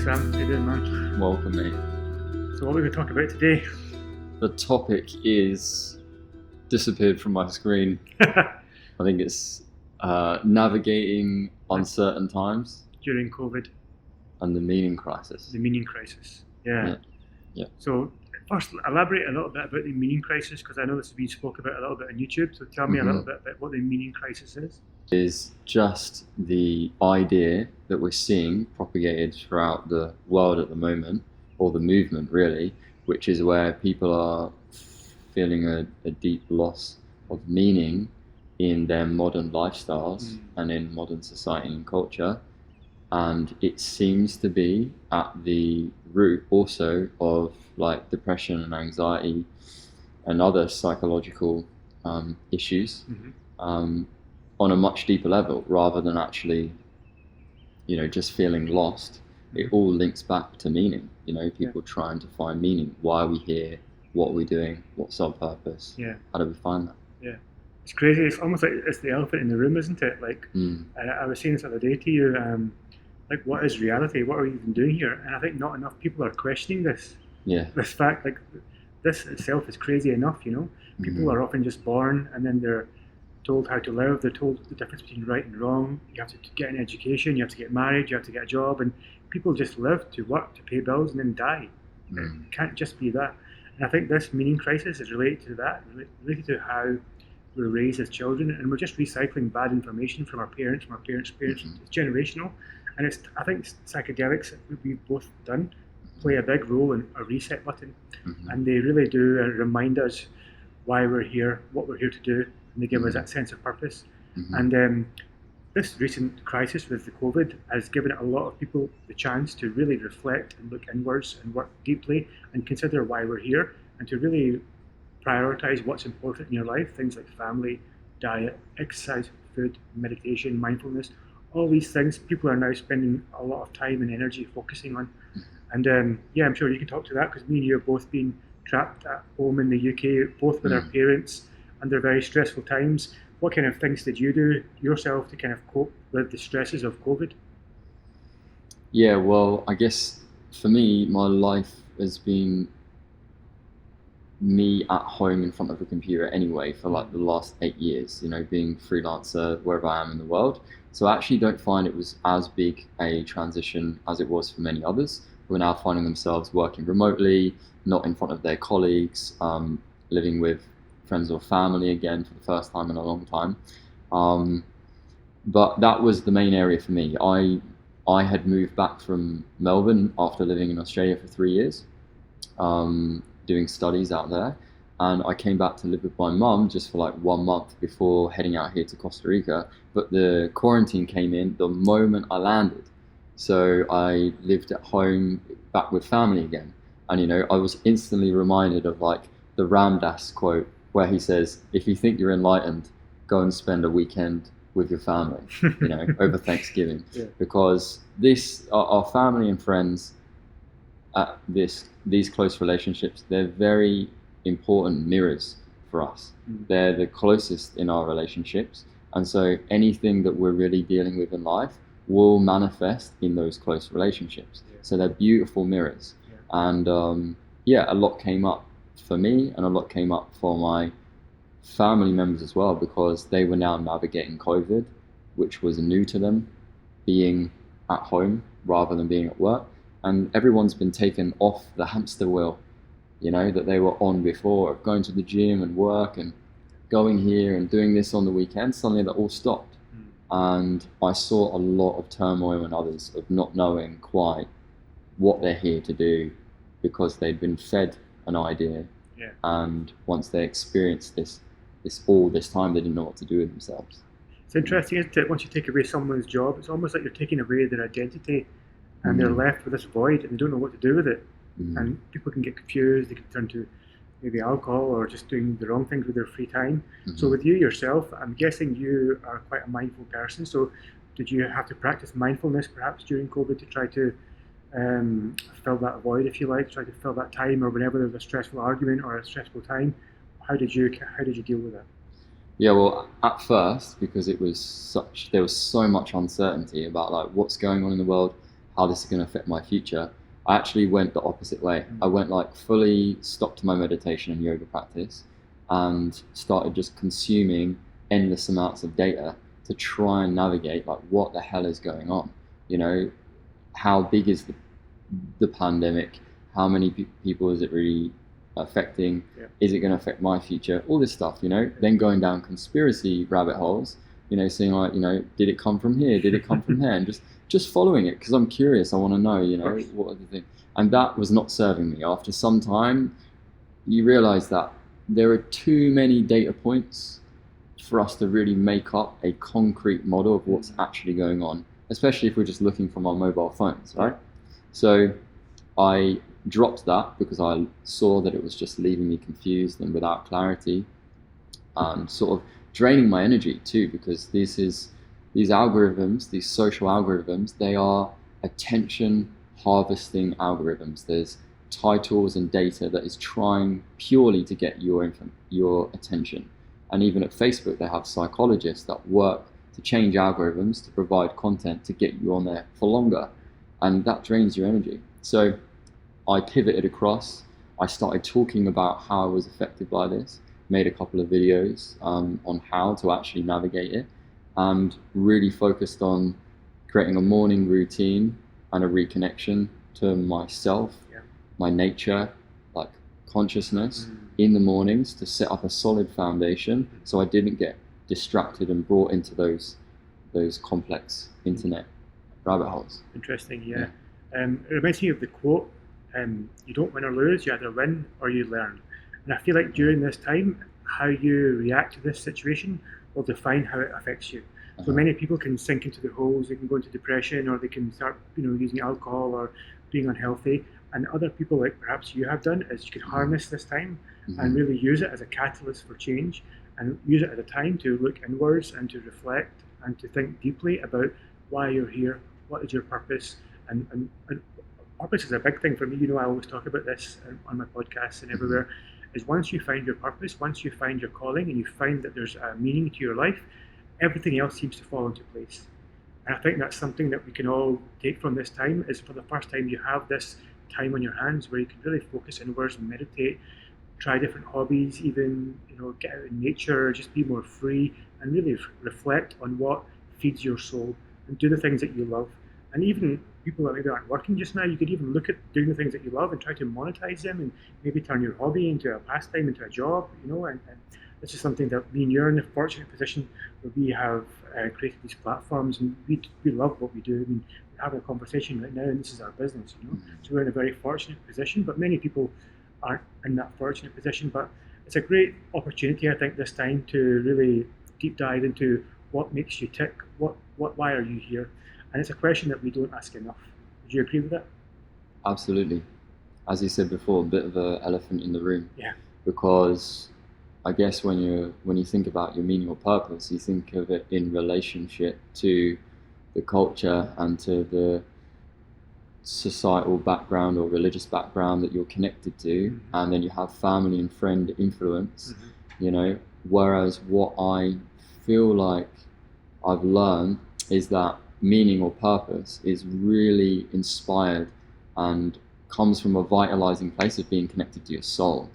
Sam. How you doing, man? Welcome, mate. So what are we going to talk about today? The topic is disappeared from my screen. I think it's navigating uncertain times During COVID, and the meaning crisis. the meaning crisis. Yeah. Yeah. So first, elaborate a little bit about the meaning crisis, because I know this has been spoke about a little bit on YouTube. So tell me a little bit about what the meaning crisis is. Is just the idea that we're seeing propagated throughout the world at the moment, or the movement really, which is where people are feeling a deep loss of meaning in their modern lifestyles and in modern society and culture. And it seems to be at the root also of like depression and anxiety and other psychological issues. On a much deeper level, rather than actually, just feeling lost. It all links back to meaning. People trying to find meaning. Why are we here? What are we doing? What's our purpose? Yeah. How do we find that? Yeah. It's crazy. It's almost like it's the elephant in the room, isn't it? Like, I was saying this the other day to you, like, what is reality? What are we even doing here? And I think not enough people are questioning this. Yeah. This fact, like, this itself is crazy enough, People are often just born and then they're told how to live. They're told the difference between right and wrong. You have to get an education, you have to get married, you have to get a job, and people just live to work, to pay bills, and then die. It can't just be that. And I think this meaning crisis is related to that, related to how we're raised as children, and we're just recycling bad information from our parents, parents. It's generational, and I think psychedelics that we've both done play a big role in a reset button, and they really do remind us why we're here, what we're here to do, and they give us that sense of purpose. And this recent crisis with the COVID has given a lot of people the chance to really reflect and look inwards and work deeply and consider why we're here, and to really prioritize what's important in your life, things like family, diet, exercise, food, meditation, mindfulness. All these things people are now spending a lot of time and energy focusing on. And I'm sure you can talk to that, because me and you have both been trapped at home in the UK, both with our parents under very stressful times. What kind of things did you do yourself to kind of cope with the stresses of COVID? Yeah, well, I guess for me, my life has been me at home in front of a computer anyway for like the last 8 years, being freelancer wherever I am in the world. So I actually don't find it was as big a transition as it was for many others who are now finding themselves working remotely, not in front of their colleagues, living with friends or family again for the first time in a long time. But that was the main area for me. I had moved back from Melbourne after living in Australia for 3 years, doing studies out there. And I came back to live with my mum just for like 1 month before heading out here to Costa Rica. But the quarantine came in the moment I landed. So I lived at home back with family again. And, I was instantly reminded of like the Ram Dass quote, where he says, if you think you're enlightened, go and spend a weekend with your family, over Thanksgiving. Yeah. Because our family and friends, these close relationships, they're very important mirrors for us. They're the closest in our relationships. And so anything that we're really dealing with in life will manifest in those close relationships. Yeah. So they're beautiful mirrors. Yeah. And a lot came up for me, and a lot came up for my family members as well, because they were now navigating COVID, which was new to them, being at home rather than being at work. And everyone's been taken off the hamster wheel, that they were on before, of going to the gym and work and going here and doing this on the weekend. Suddenly that all stopped. And I saw a lot of turmoil in others of not knowing quite what they're here to do, because they'd been fed an idea. Yeah. And once they experienced this all this time, they didn't know what to do with themselves. It's interesting, isn't it? Once you take away someone's job, it's almost like you're taking away their identity, and they're left with this void, and they don't know what to do with it. And people can get confused. They can turn to maybe alcohol or just doing the wrong things with their free time. So with you yourself, I'm guessing you are quite a mindful person. So did you have to practice mindfulness perhaps during COVID to try to fill that void, if you like, try to fill that time, or whenever there's a stressful argument or a stressful time? How did you deal with that? Yeah, well, at first, because there was so much uncertainty about like what's going on in the world, how this is going to affect my future, I actually went the opposite way. I went like fully stopped my meditation and yoga practice and started just consuming endless amounts of data to try and navigate like what the hell is going on. You know, how big is the pandemic? How many people is it really affecting? Yeah. Is it going to affect my future? All this stuff, you know. Then going down conspiracy rabbit holes, you know, seeing like, you know, did it come from here? Did it come from here? And just following it because I'm curious. I want to know, you know, what are the things. And that was not serving me. After some time, you realize that there are too many data points for us to really make up a concrete model of what's actually going on, especially if we're just looking from our mobile phones, right? So I dropped that because I saw that it was just leaving me confused and without clarity, and sort of draining my energy too, because these algorithms, these social algorithms, they are attention harvesting algorithms. There's titles and data that is trying purely to get your attention. And even at Facebook, they have psychologists that work to change algorithms to provide content to get you on there for longer. And that drains your energy. So I pivoted across. I started talking about how I was affected by this, made a couple of videos on how to actually navigate it, and really focused on creating a morning routine and a reconnection to myself, my nature, like consciousness in the mornings to set up a solid foundation so I didn't get distracted and brought into those complex internet rabbit holes. Interesting, yeah. It reminds me of the quote, you don't win or lose, you either win or you learn. And I feel like during this time, how you react to this situation will define how it affects you. So many people can sink into their holes, they can go into depression, or they can start, using alcohol or being unhealthy. And other people, like perhaps you have done, is you can harness this time and really use it as a catalyst for change, and use it as a time to look inwards and to reflect and to think deeply about why you're here, what is your purpose, and purpose is a big thing for me. I always talk about this on my podcasts and everywhere, is once you find your purpose, once you find your calling and you find that there's a meaning to your life, everything else seems to fall into place. And I think that's something that we can all take from this time, is for the first time you have this time on your hands where you can really focus inwards and meditate, try different hobbies, even get out in nature, just be more free and really reflect on what feeds your soul and do the things that you love. And even people that maybe aren't working just now, you could even look at doing the things that you love and try to monetize them and maybe turn your hobby into a pastime, into a job, and this is something that me and you're in the fortunate position where we have created these platforms, and we love what we do. I mean, we're having a conversation right now and this is our business, So we're in a very fortunate position, but many people aren't in that fortunate position. But it's a great opportunity, I think, this time to really deep dive into what makes you tick, why are you here? And it's a question that we don't ask enough. Would you agree with that? Absolutely. As you said before, a bit of an elephant in the room. Yeah. Because I guess when you think about your meaning or purpose, you think of it in relationship to the culture and to the societal background or religious background that you're connected to, and then you have family and friend influence, whereas what I feel like I've learned is that meaning or purpose is really inspired and comes from a vitalizing place of being connected to your soul,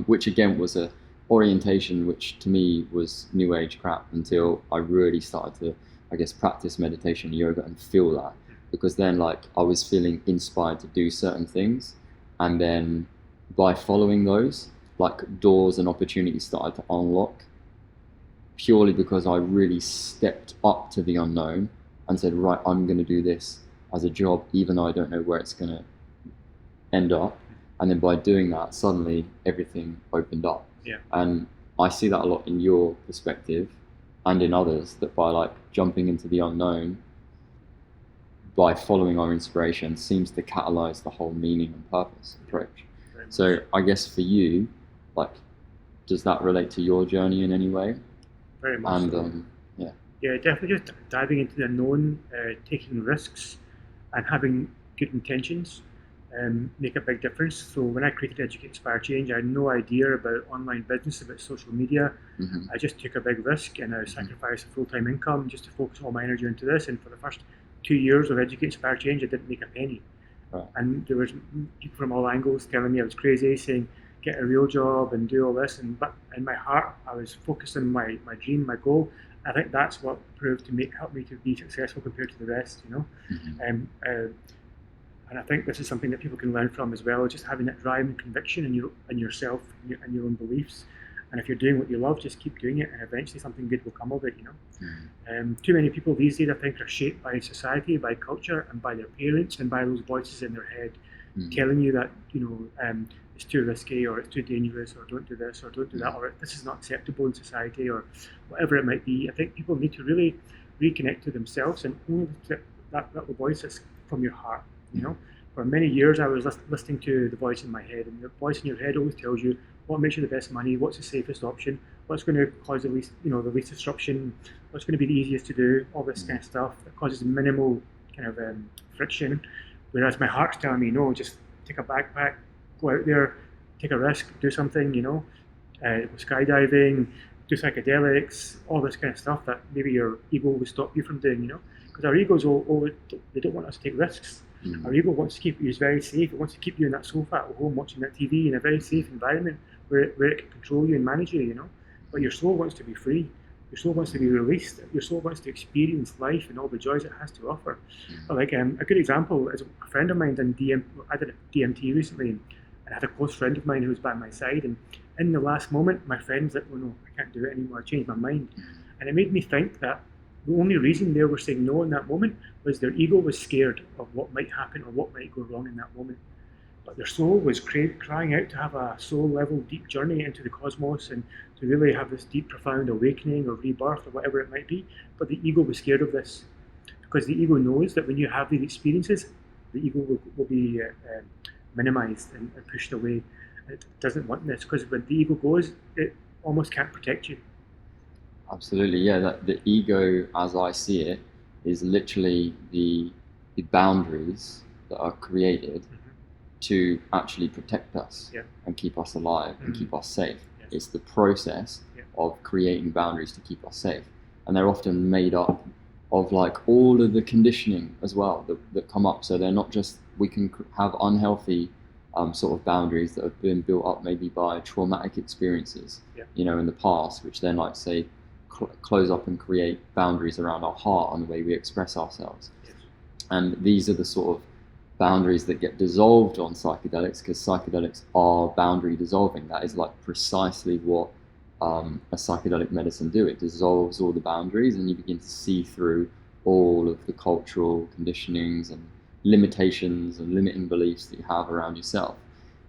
which again was a orientation which to me was new age crap until I really started to, I guess, practice meditation, yoga, and feel that. Because then I was feeling inspired to do certain things, and then by following those, doors and opportunities started to unlock, purely because I really stepped up to the unknown and said, right, I'm going to do this as a job, even though I don't know where it's going to end up. And then by doing that, suddenly everything opened up. Yeah. And I see that a lot in your perspective and in others, that by jumping into the unknown, by following our inspiration, seems to catalyze the whole meaning and purpose approach. So I guess for you, does that relate to your journey in any way? Very much. And yeah, definitely just diving into the unknown, taking risks and having good intentions make a big difference. So when I created Educate, Inspire, Change, I had no idea about online business, about social media. I just took a big risk and I sacrificed a full-time income just to focus all my energy into this. And for the first 2 years of educating Inspire Change, I didn't make a penny. Right. And there was people from all angles telling me I was crazy, saying get a real job and do all this. But in my heart, I was focused on my dream, my goal. I think that's what proved to help me to be successful compared to the rest, you know. Mm-hmm. And I think this is something that people can learn from as well, just having that drive and conviction in yourself and your own beliefs. And if you're doing what you love, just keep doing it, and eventually something good will come of it, you know. Mm-hmm. Too many people these days, I think, are shaped by society, by culture, and by their parents, and by those voices in their head telling you that, you know, it's too risky, or it's too dangerous, or don't do this, or don't do that, or this is not acceptable in society, or whatever it might be. I think people need to really reconnect to themselves and only that little voice that's from your heart, you know. For many years, I was listening to the voice in my head, and the voice in your head always tells you what makes you the best money, what's the safest option, what's going to cause the least disruption, what's going to be the easiest to do, all this kind of stuff that causes minimal kind of friction. Whereas my heart's telling me, no, just take a backpack, go out there, take a risk, do something, you know, go skydiving, do psychedelics, all this kind of stuff that maybe your ego will stop you from doing, you know, because our egos they don't want us to take risks. Our ego wants to keep you very safe. It wants to keep you in that sofa at home watching that TV in a very safe environment where it can control you and manage you, you know. But your soul wants to be free. Your soul wants to be released. Your soul wants to experience life and all the joys it has to offer. But like a good example is a friend of mine I did a DMT recently, and I had a close friend of mine who was by my side. And in the last moment, my friend's like, "Oh no, I can't do it anymore. I changed my mind." And it made me think that the only reason they were saying no in that moment was their ego was scared of what might happen or what might go wrong in that moment. But their soul was crying out to have a soul-level deep journey into the cosmos and to really have this deep, profound awakening or rebirth or whatever it might be. But the ego was scared of this because the ego knows that when you have these experiences, the ego will be minimized and pushed away. It doesn't want this because when the ego goes, it almost can't protect you. Absolutely, yeah. The ego, as I see it, is literally the boundaries that are created to actually protect us and keep us alive and keep us safe. Yes. It's the process of creating boundaries to keep us safe, and they're often made up of like all of the conditioning as well that come up. So they're not just, we can have unhealthy sort of boundaries that have been built up maybe by traumatic experiences, you know, in the past, which then like say close up and create boundaries around our heart and the way we express ourselves. And these are the sort of boundaries that get dissolved on psychedelics, because psychedelics are boundary dissolving. That is like precisely what a psychedelic medicine do. It dissolves all the boundaries and you begin to see through all of the cultural conditionings and limitations and limiting beliefs that you have around yourself.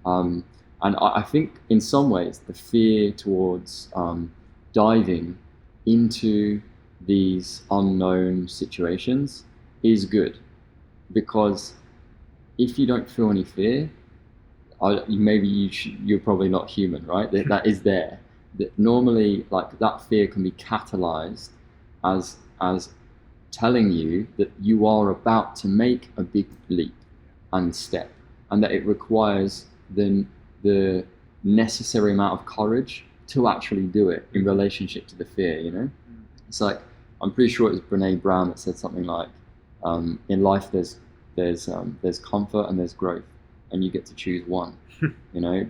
And I think in some ways the fear towards diving into these unknown situations is good, because if you don't feel any fear, you're probably not human, right? That is there. That normally, like that fear can be catalyzed as telling you that you are about to make a big leap and step, and that it requires the necessary amount of courage to actually do it in relationship to the fear, you know? It's like, I'm pretty sure it was Brene Brown that said something like, in life there's comfort and there's growth, and you get to choose one. You know,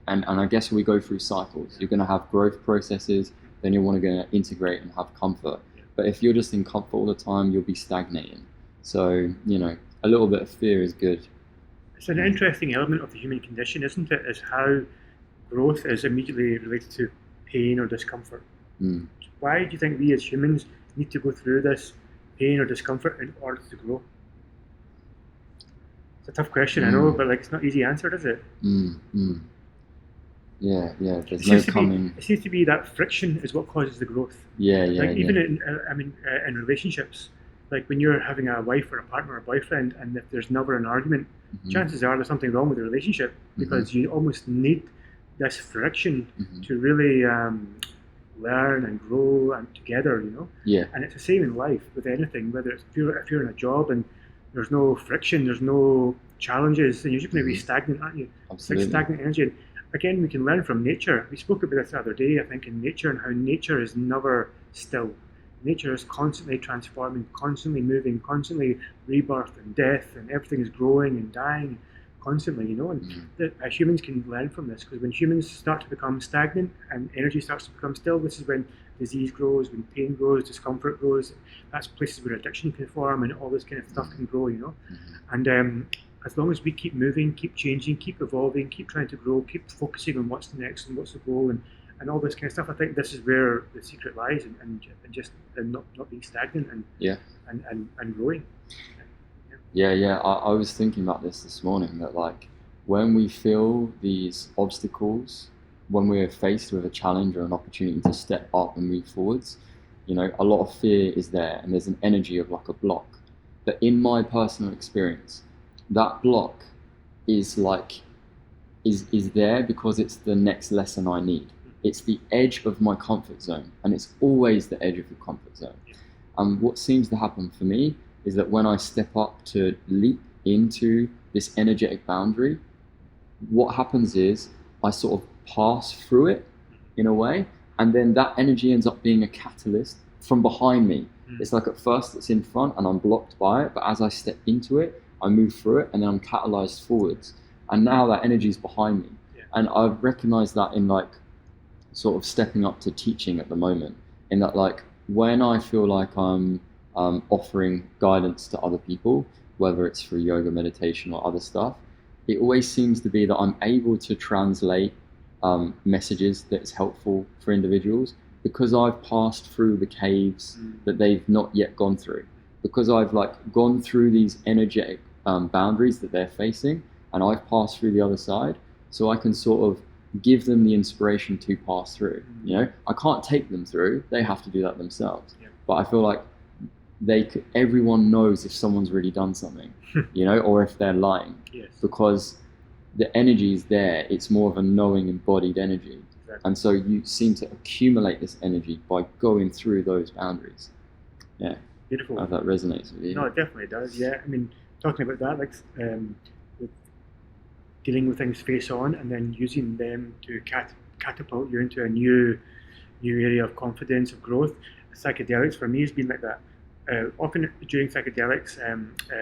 and I guess we go through cycles. You're going to have growth processes, then you're going to integrate and have comfort. But if you're just in comfort all the time, you'll be stagnating. So, you know, a little bit of fear is good. It's an interesting element of the human condition, isn't it? Is how growth is immediately related to pain or discomfort. Why do you think we as humans need to go through this pain or discomfort in order to grow? It's a tough question, I know, but like it's not easy answered, is it? Yeah. There's no coming. It seems to be that friction is what causes the growth. Like even in relationships, like when you're having a wife or a partner or a boyfriend, and if there's never an argument, chances are there's something wrong with the relationship, because you almost need this friction to really learn and grow and together, you know. And it's the same in life with anything, whether it's if you're in a job and there's no friction, there's no challenges, then you're just going to be stagnant, aren't you? Absolutely. It's like stagnant energy. And again, we can learn from nature. We spoke about this the other day, I think, in nature, and how nature is never still. nature is constantly transforming, constantly moving, constantly rebirth and death, and everything is growing and dying constantly, you know. And humans can learn from this, because when humans start to become stagnant and energy starts to become still, this is when disease grows, when pain grows, discomfort grows. That's places where addiction can form and all this kind of stuff can grow, you know. And as long as we keep moving, keep changing, keep evolving, keep trying to grow, keep focusing on what's next and what's the goal, and all this kind of stuff, I think this is where the secret lies, and just and not being stagnant and and growing. Yeah. I was thinking about this morning, that like when we feel these obstacles, when we're faced with a challenge or an opportunity to step up and move forwards, you know, a lot of fear is there, and there's an energy of like a block. But in my personal experience, that block is like is there because it's the next lesson I need. It's the edge of my comfort zone, and it's always the edge of the comfort zone. And what seems to happen for me is that when I step up to leap into this energetic boundary, what happens is I sort of pass through it in a way, and then that energy ends up being a catalyst from behind me. It's like at first it's in front and I'm blocked by it, but as I step into it, I move through it, and then I'm catalyzed forwards, and now that energy is behind me. And I've recognized that in like sort of stepping up to teaching at the moment, in that like when I feel like I'm offering guidance to other people, whether it's through yoga, meditation, or other stuff, it always seems to be that I'm able to translate messages that's helpful for individuals, because I've passed through the caves that they've not yet gone through, because I've like gone through these energetic boundaries that they're facing, and I've passed through the other side, so I can sort of give them the inspiration to pass through. You know, I can't take them through; they have to do that themselves. But I feel like everyone knows if someone's really done something, you know, or if they're lying, because the energy is there. It's more of a knowing, embodied energy, and so you seem to accumulate this energy by going through those boundaries. Yeah. Beautiful. How that resonates with you. No, it definitely does. Yeah, I mean, talking about that, like with dealing with things face on, and then using them to catapult you into a new area of confidence, of growth. Psychedelics for me has been like that. Often during psychedelics,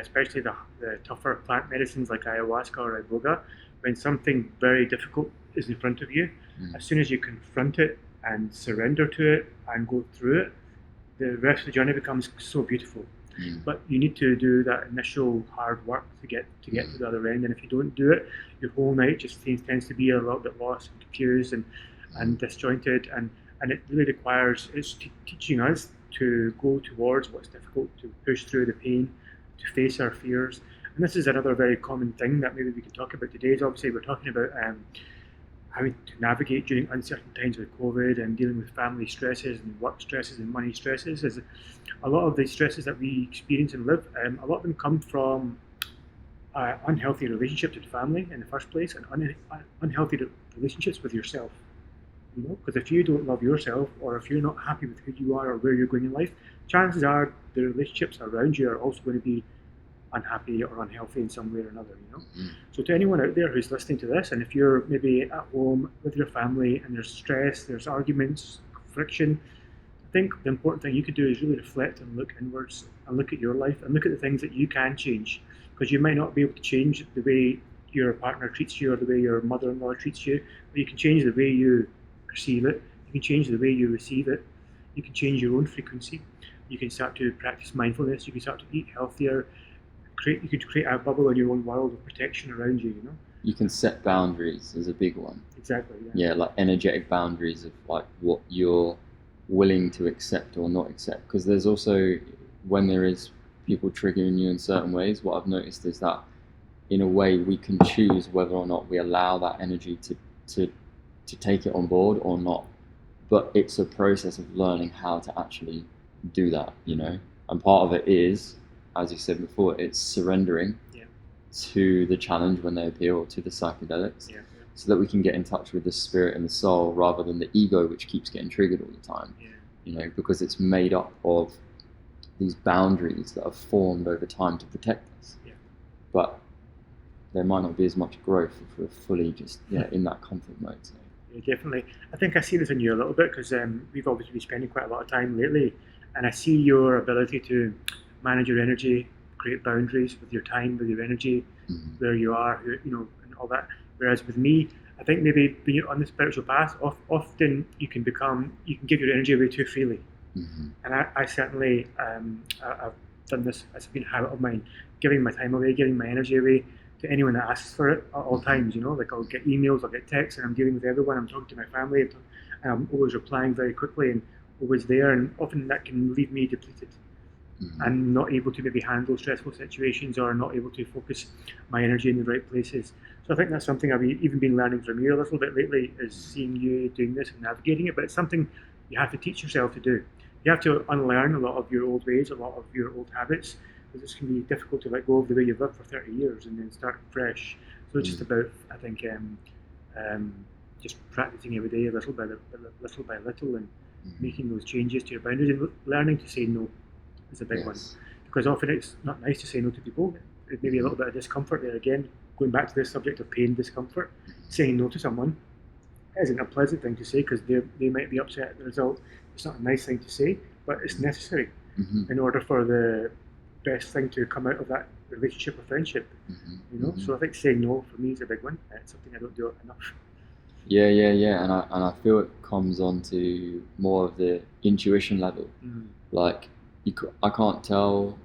especially the tougher plant medicines like ayahuasca or iboga, when something very difficult is in front of you, as soon as you confront it and surrender to it and go through it, the rest of the journey becomes so beautiful. But you need to do that initial hard work to get to the other end, and if you don't do it, your whole night just tends to be a little bit lost and confused and disjointed, and it really requires, it's teaching us to go towards what's difficult, to push through the pain, to face our fears. And this is another very common thing that maybe we can talk about today. Is obviously we're talking about how to navigate during uncertain times with COVID, and dealing with family stresses and work stresses and money stresses. Is a lot of the stresses that we experience and live, a lot of them come from unhealthy relationships with family in the first place, and unhealthy relationships with yourself. You know, because if you don't love yourself, or if you're not happy with who you are or where you're going in life, chances are the relationships around you are also going to be unhappy or unhealthy in some way or another, you know. So to anyone out there who's listening to this, and if you're maybe at home with your family and there's stress, there's arguments, friction, I think the important thing you could do is really reflect and look inwards and look at your life and look at the things that you can change, because you might not be able to change the way your partner treats you or the way your mother-in-law treats you, but you can change the way you perceive it, you can change the way you receive it, you can change your own frequency, you can start to practice mindfulness, you can start to eat healthier, you could create a bubble in your own world of protection around you, you know. You can set boundaries is a big one. Exactly, yeah. Yeah, like energetic boundaries of like what you're willing to accept or not accept, because there's also, when there is people triggering you in certain ways, what I've noticed is that in a way we can choose whether or not we allow that energy to take it on board or not, but it's a process of learning how to actually do that, you know. And part of it is, as you said before, it's surrendering to the challenge when they appear, or to the psychedelics, so that we can get in touch with the spirit and the soul rather than the ego, which keeps getting triggered all the time, you know, because it's made up of these boundaries that have formed over time to protect us. But there might not be as much growth if we're fully just in that comfort mode. So. Yeah, definitely. I think I see this in you a little bit, because we've obviously been spending quite a lot of time lately and I see your ability to manage your energy, create boundaries with your time, with your energy, where you are, and all that. Whereas with me, I think maybe being on the spiritual path, often you can give your energy away too freely. And I certainly, I've done this. It's been a habit of mine, giving my time away, giving my energy away to anyone that asks for it at all times. Like I'll get emails, I'll get texts, and I'm dealing with everyone. I'm talking to my family, and I'm always replying very quickly and always there. And often that can leave me depleted and not able to maybe handle stressful situations or not able to focus my energy in the right places. So I think that's something I've even been learning from you a little bit lately, is seeing you doing this and navigating it. But it's something you have to teach yourself to do. You have to unlearn a lot of your old ways, a lot of your old habits, because it's going to be difficult to let go of the way you've lived for 30 years and then start fresh. So it's just about, I think, just practicing every day, little by little, and making those changes to your boundaries and learning to say no is a big one. Because often it's not nice to say no to people. It may be a little bit of discomfort there again. Going back to this subject of pain, discomfort, saying no to someone isn't a pleasant thing to say because they might be upset at the result. It's not a nice thing to say, but it's necessary in order for the best thing to come out of that relationship or friendship. So I think saying no for me is a big one. It's something I don't do enough. Yeah, and I feel it comes on to more of the intuition level. Like I can't tell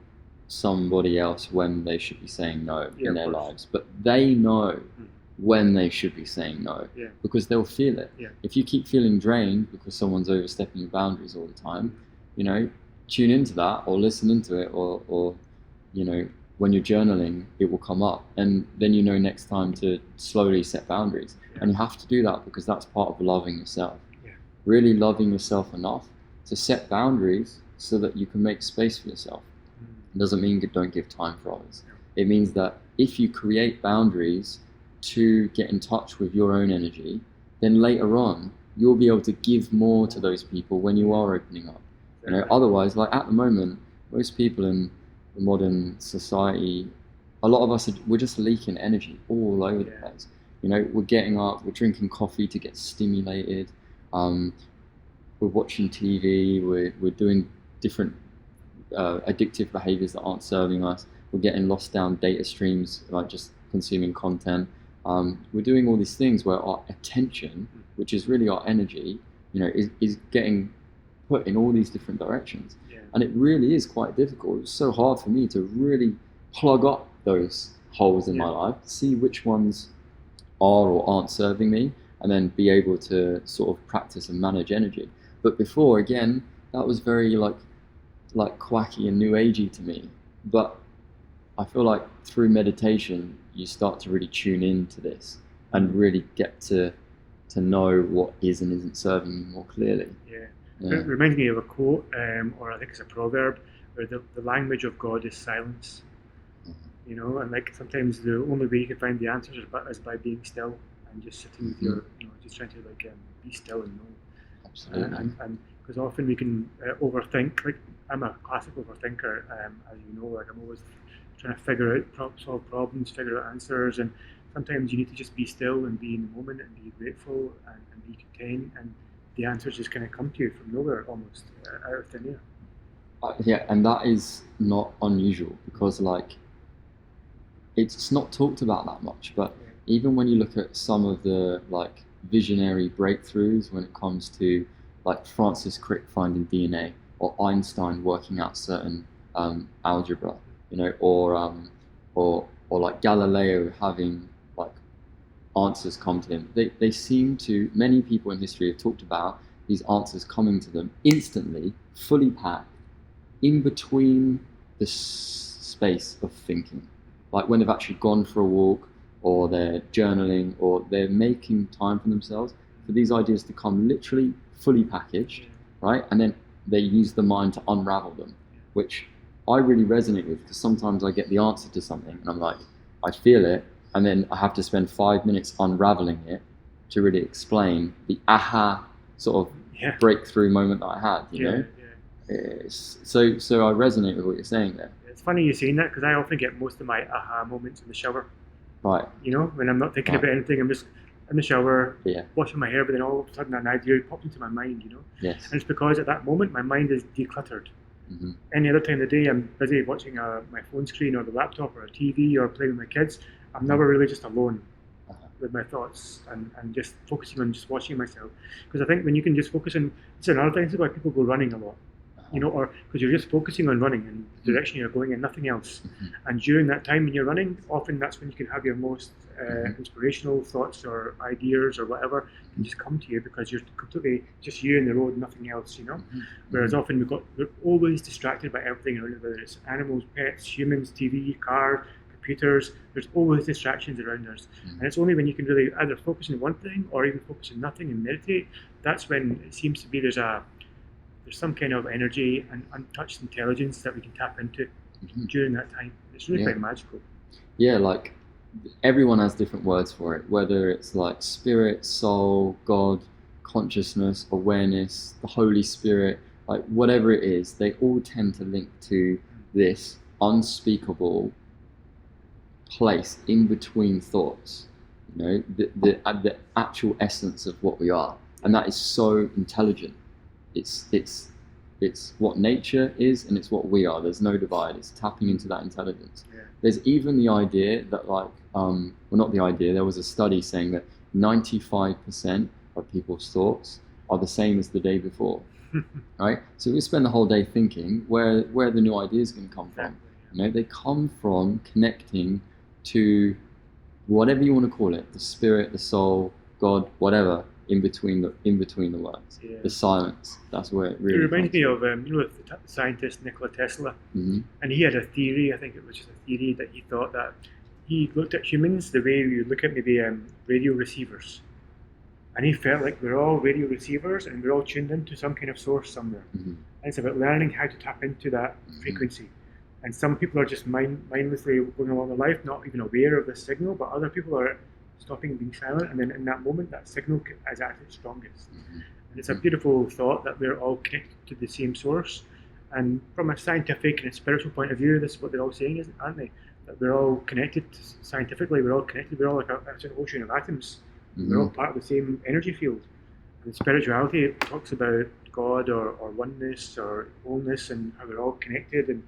somebody else when they should be saying no in their lives, but they know when they should be saying no because they'll feel it. If you keep feeling drained because someone's overstepping your boundaries all the time, tune into that or listen into it, or when you're journaling, it will come up, and then next time to slowly set boundaries. And you have to do that because that's part of loving yourself. Really loving yourself enough to set boundaries so that you can make space for yourself. It doesn't mean you don't give time for others. It means that if you create boundaries to get in touch with your own energy, then later on you'll be able to give more to those people when you are opening up. Otherwise, like at the moment, most people in the modern society, a lot of us we're just leaking energy all over the place. We're getting up, we're drinking coffee to get stimulated, we're watching TV, we're doing different addictive behaviors that aren't serving us. We're getting lost down data streams, like just consuming content. We're doing all these things where our attention, which is really our energy, is getting put in all these different directions. And it really is quite difficult. It's so hard for me to really plug up those holes in my life, see which ones are or aren't serving me, and then be able to sort of practice and manage energy. But before, again, that was very like quacky and new agey to me. But I feel like through meditation, you start to really tune into this and really get to know what is and isn't serving you more clearly. It reminds me of a quote, or I think it's a proverb, where the language of God is silence. And like sometimes the only way you can find the answers is by being still and just sitting with your, just trying to be still and know. Absolutely. And because often we can overthink. Like I'm a classic overthinker, as you know. Like I'm always trying to solve problems, figure out answers, and sometimes you need to just be still and be in the moment and be grateful and be content, and the answers just kind of come to you from nowhere, almost out of thin air. And that is not unusual because it's not talked about that much. But even when you look at some of the visionary breakthroughs when it comes to Francis Crick finding DNA, or Einstein working out certain algebra, or Galileo having answers come to him. They seem to, many people in history have talked about these answers coming to them instantly, fully packed, in between the space of thinking. Like when they've actually gone for a walk, or they're journaling, or they're making time for themselves, for these ideas to come literally fully packaged, right? And then they use the mind to unravel them, which I really resonate with, because sometimes I get the answer to something and I'm like, I feel it, and then I have to spend 5 minutes unraveling it to really explain the aha sort of breakthrough moment that I had, you know? So I resonate with what you're saying there. It's funny you saying that, because I often get most of my aha moments in the shower. Right. When I'm not thinking about anything, I'm just in the shower, Yeah. washing my hair, but then all of a sudden an idea popped into my mind, Yes. And it's because at that moment my mind is decluttered. Mm-hmm. Any other time of the day, I'm busy watching my phone screen or the laptop or a TV or playing with my kids. I'm never really just alone with my thoughts and just focusing on just watching myself. Because I think when you can just focus on, it's another thing, this is why people go running a lot, or because you're just focusing on running and the direction you're going and nothing else. And during that time when you're running, often that's when you can have your most inspirational thoughts or ideas or whatever can just come to you because you're completely just you in the road, nothing else, Whereas often we're always distracted by everything around us, whether it's animals, pets, humans, TV, cars, computers. There's always distractions around us, and it's only when you can really either focus on one thing or even focus on nothing and meditate. That's when it seems to be there's some kind of energy and untouched intelligence that we can tap into during that time. It's really quite magical. Yeah, like everyone has different words for it, whether it's like spirit, soul, God, consciousness, awareness, the Holy Spirit, like whatever it is, they all tend to link to this unspeakable place in between thoughts, the actual essence of what we are, and that is so intelligent. It's what nature is, and it's what we are. There's no divide. It's tapping into that intelligence. There's even the idea that not the idea. There was a study saying that 95% of people's thoughts are the same as the day before. Right? So we spend the whole day thinking where the new ideas going to come from. They come from connecting to whatever you want to call it, the spirit, the soul, God, whatever, in between the words, the silence. That's where it really. It reminds me of the scientist Nikola Tesla, and he had a theory. I think it was just a theory that he thought that he looked at humans the way you look at maybe radio receivers, and he felt like we're all radio receivers and we're all tuned into some kind of source somewhere. And it's about learning how to tap into that frequency. And some people are just mindlessly going along their life, not even aware of the signal, but other people are stopping being silent, and then in that moment that signal is at its strongest. And it's a beautiful thought that we're all connected to the same source. And from a scientific and a spiritual point of view, this is what they're all saying, aren't they? That we're all connected scientifically, we're all connected, we're all like an ocean of atoms. We're all part of the same energy field. And spirituality talks about God or oneness or wholeness and how we're all connected, and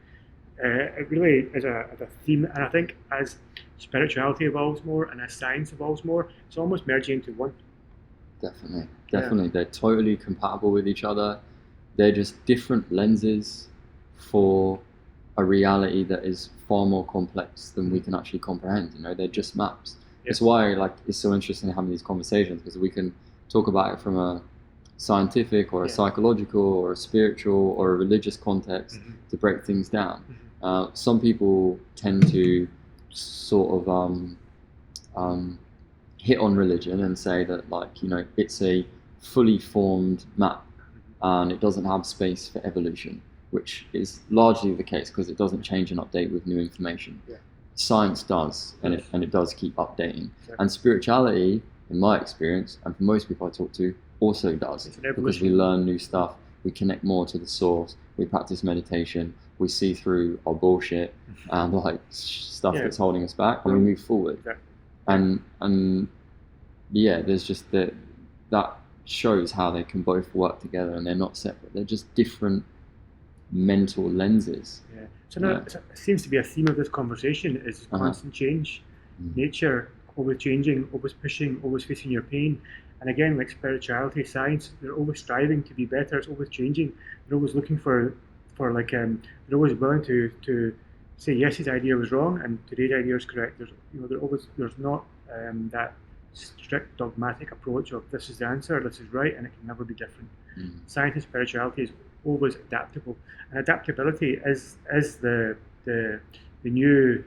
it really is a theme. And I think as spirituality evolves more and as science evolves more, it's almost merging into one. Definitely. They're totally compatible with each other. They're just different lenses for a reality that is far more complex than we can actually comprehend. They're just maps. It's why it's so interesting having these conversations, because we can talk about it from a scientific or a psychological or a spiritual or a religious context to break things down. Some people tend to sort of hit on religion and say that it's a fully formed map and it doesn't have space for evolution, which is largely the case because it doesn't change and update with new information. Science does, and it does keep updating. And spirituality, in my experience, and for most people I talk to, also does, because we learn new stuff, we connect more to the source, we practice meditation, we see through our bullshit and stuff that's holding us back, and we move forward. And there's just that shows how they can both work together, and they're not separate. They're just different mental lenses. So now it seems to be a theme of this conversation is constant change. Nature always changing, always pushing, always facing your pain. And again, like spirituality, science, they're always striving to be better. It's always changing. They're always looking for they're always willing to say yes, his idea was wrong and today's idea is correct. There's not that strict dogmatic approach of this is the answer, this is right, and it can never be different. Science and spirituality is always adaptable, and adaptability is the new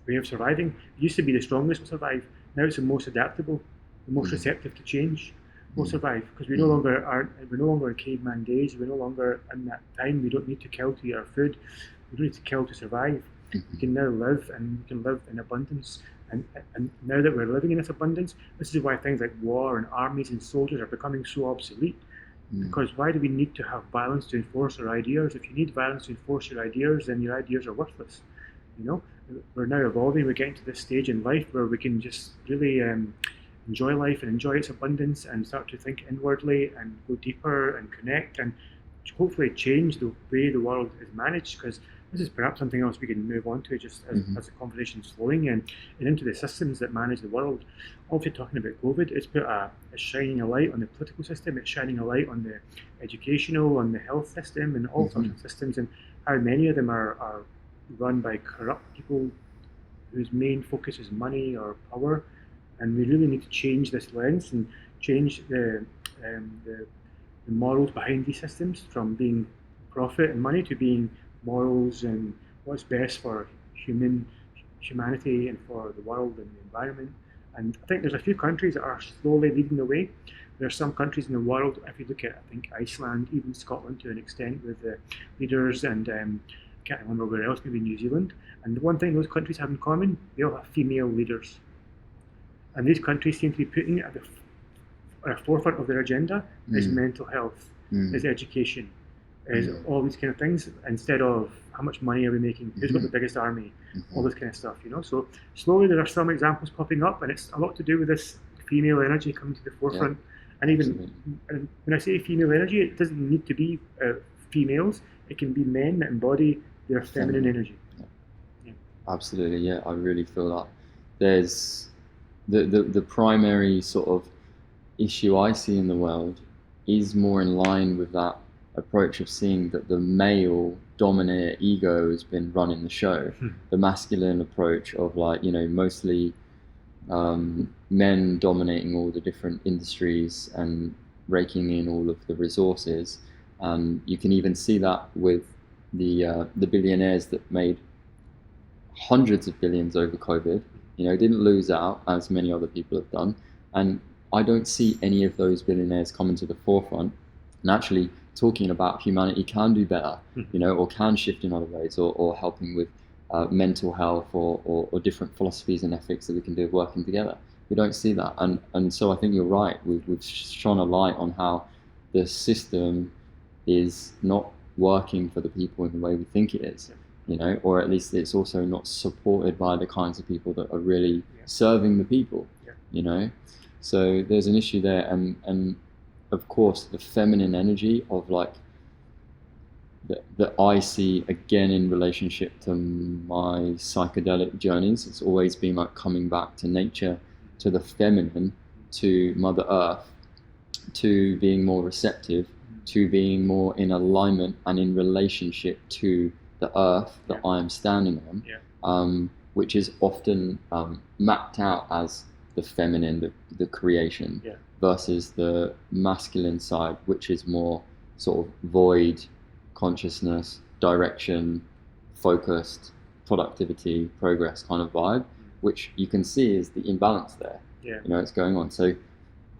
way of surviving. It used to be the strongest will survive. Now it's the most adaptable, the most receptive to change will survive, because we're no longer in caveman days. We're no longer in that time. We don't need to kill to eat our food. We don't need to kill to survive. We can now live, and we can live in abundance. And now that we're living in this abundance, this is why things like war and armies and soldiers are becoming so obsolete. Because why do we need to have violence to enforce our ideas? If you need violence to enforce your ideas, then your ideas are worthless. We're now evolving. We're getting to this stage in life where we can just really enjoy life and enjoy its abundance and start to think inwardly and go deeper and connect and hopefully change the way the world is managed, because this is perhaps something else we can move on to just as the conversation is flowing and into the systems that manage the world. Obviously, talking about COVID, it's shining a light on the political system, it's shining a light on the educational, on the health system, and all sorts of systems, and how many of them are run by corrupt people whose main focus is money or power. And we really need to change this lens and change the morals behind these systems from being profit and money to being morals and what's best for humanity and for the world and the environment. And I think there's a few countries that are slowly leading the way. There are some countries in the world, if you look at, I think, Iceland, even Scotland to an extent, with the leaders, and I can't remember where else, maybe New Zealand. And the one thing those countries have in common, they all have female leaders. And these countries seem to be putting at the forefront of their agenda is mental health, is education, is all these kind of things, instead of how much money are we making, who's got the biggest army, all this kind of stuff, So slowly there are some examples popping up, and it's a lot to do with this female energy coming to the forefront. And even when I say female energy, it doesn't need to be females. It can be men that embody their feminine energy. Absolutely, yeah. I really feel that there's the primary sort of issue I see in the world is more in line with that approach of seeing that the male dominator ego has been running the show. The masculine approach of mostly men dominating all the different industries and raking in all of the resources. You can even see that with the billionaires that made hundreds of billions over COVID, didn't lose out as many other people have done. And I don't see any of those billionaires coming to the forefront and actually talking about humanity can do better, or can shift in other ways, or helping with mental health or different philosophies and ethics that we can do working together. We don't see that. And so I think you're right. We've shone a light on how the system is not working for the people in the way we think it is. Or at least it's also not supported by the kinds of people that are really serving the people, So there's an issue there. And of course, the feminine energy of that I see again in relationship to my psychedelic journeys, it's always been like coming back to nature, to the feminine, to Mother Earth, to being more receptive, to being more in alignment and in relationship to the earth that I am standing on, which is often mapped out as the feminine, the creation, versus the masculine side, which is more sort of void, consciousness, direction, focused, productivity, progress kind of vibe, which you can see is the imbalance there. It's going on. So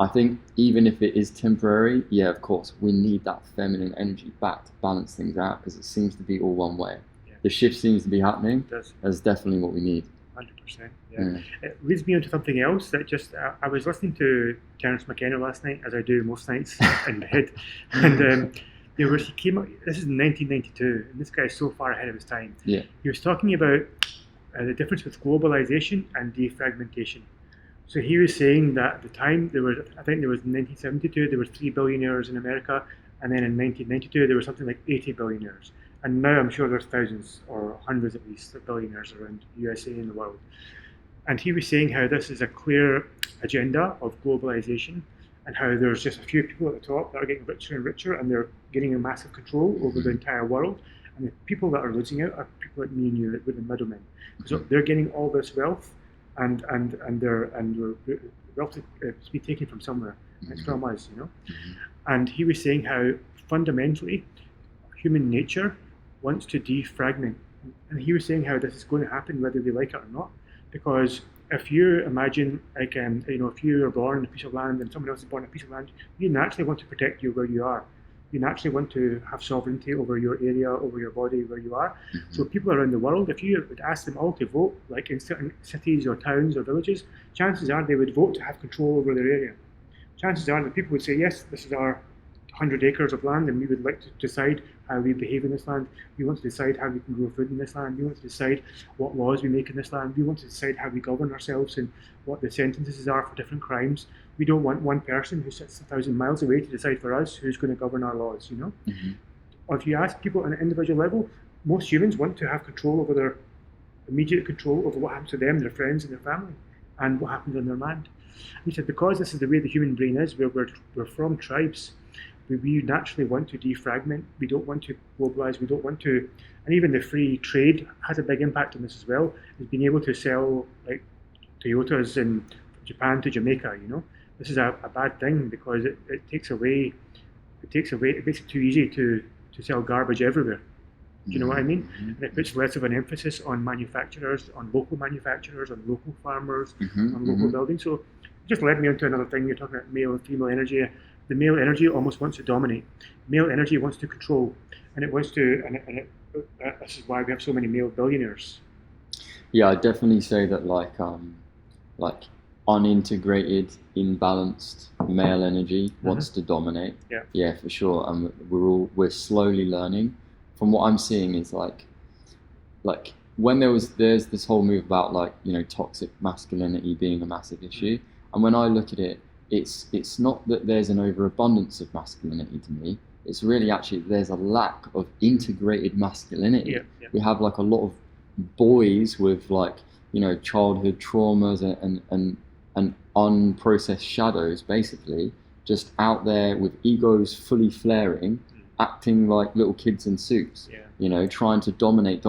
I think even if it is temporary, of course, we need that feminine energy back to balance things out, because it seems to be all one way. The shift seems to be happening. That's definitely what we need. 100%. It leads me into something else that just, I was listening to Terence McKenna last night, as I do most nights in bed, and he came up, this is in 1992, and this guy is so far ahead of his time. He was talking about the difference with globalization and defragmentation. So he was saying that at the time, in 1972, there were 3 billionaires in America, and then in 1992, there were something like 80 billionaires. And now I'm sure there's thousands or hundreds at least of billionaires around the USA and the world. And he was saying how this is a clear agenda of globalization, and how there's just a few people at the top that are getting richer and richer, and they're getting a massive control over the entire world. And the people that are losing out are people like me and you, that were the middlemen, because they're getting all this wealth, and the wealth to be taken from somewhere, and it's from us, And he was saying how fundamentally human nature wants to defragment, and he was saying how this is going to happen whether we like it or not, because if you imagine, if you are born on a piece of land and someone else is born on a piece of land, you naturally want to protect you where you are. You naturally want to have sovereignty over your area, over your body, where you are. So people around the world, if you would ask them all to vote, like in certain cities or towns or villages, chances are they would vote to have control over their area. Chances are that people would say, yes, this is our 100 acres of land, and we would like to decide how we behave in this land. We want to decide how we can grow food in this land. We want to decide what laws we make in this land. We want to decide how we govern ourselves and what the sentences are for different crimes. We don't want one person who sits 1,000 miles away to decide for us who's going to govern our laws, Or if you ask people on an individual level, most humans want to have control over their immediate control over what happens to them, their friends, and their family, and what happens on their land. He said, because this is the way the human brain is, where we're from tribes, we naturally want to defragment. We don't want to globalize. We don't want to, and even the free trade has a big impact on this as well. Is being able to sell like Toyotas in Japan to Jamaica. This is a bad thing because it takes away. It makes it too easy to sell garbage everywhere. Do you know what I mean? And it puts less of an emphasis on manufacturers, on local farmers, on local buildings. So it just led me onto another thing. You're talking about male and female energy. The male energy almost wants to dominate. Male energy wants to control, and it wants to. This is why we have so many male billionaires. Yeah, I definitely say that like unintegrated, imbalanced male energy wants to dominate. Yeah, for sure. And we're slowly learning. From what I'm seeing is like when there's this whole move about toxic masculinity being a massive issue, and when I look at it, it's not that there's an overabundance of masculinity to me. It's really actually there's a lack of integrated masculinity. We have like a lot of boys with childhood traumas and unprocessed shadows, basically just out there with egos fully flaring, acting like little kids in suits, trying to dominate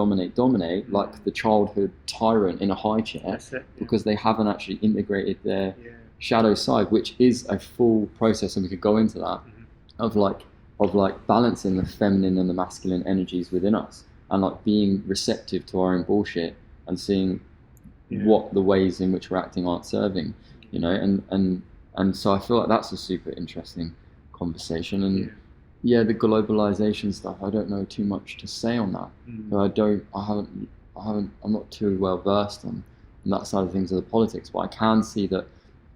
like the childhood tyrant in a high chair, because they haven't actually integrated their shadow side, which is a full process, and we could go into that, of balancing the feminine and the masculine energies within us, and like being receptive to our own bullshit and seeing what the ways in which we're acting aren't serving, and so I feel like that's a super interesting conversation. And the globalization stuff, I don't know too much to say on that. I'm not too well versed on that side of things of the politics, but I can see that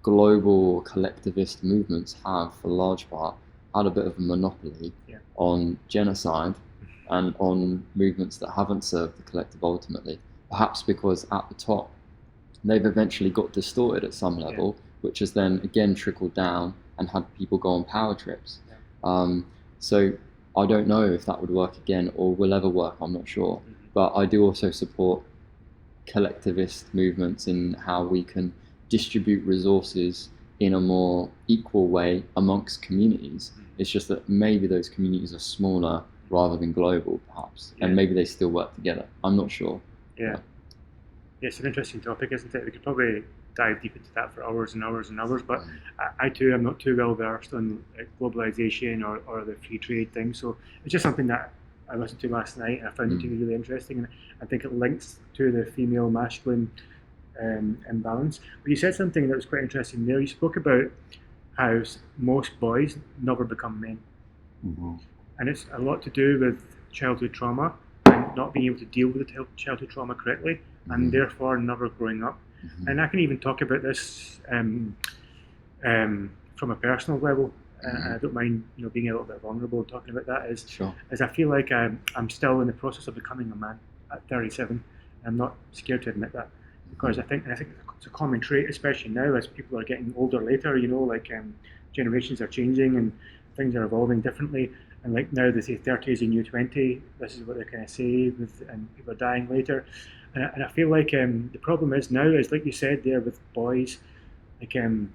global collectivist movements have, for the large part, had a bit of a monopoly on genocide and on movements that haven't served the collective ultimately. Perhaps because at the top, they've eventually got distorted at some level, which has then again trickled down and had people go on power trips. So I don't know if that would work again or will ever work, I'm not sure. But I do also support collectivist movements in how we can distribute resources in a more equal way amongst communities. It's just that maybe those communities are smaller rather than global, perhaps, and maybe they still work together. I'm not sure. It's an interesting topic, isn't it? We could probably dive deep into that for hours and hours and hours, but I too am not too well versed on globalization or the free trade thing, so it's just something that I listened to last night and I found it to be really interesting, and I think it links to the female masculine imbalance. But you said something that was quite interesting there. You spoke about how most boys never become men, and it's a lot to do with childhood trauma and not being able to deal with the childhood trauma correctly, and therefore never growing up. And I can even talk about this from a personal level. I don't mind, being a little bit vulnerable and talking about that. As I feel like I'm still in the process of becoming a man at 37. I'm not scared to admit that, because I think it's a common trait, especially now as people are getting older later. Generations are changing and things are evolving differently. And like now they say 30 is a new 20. This is what they kind of say, and people are dying later. And I feel like the problem is now is, like you said there, with boys who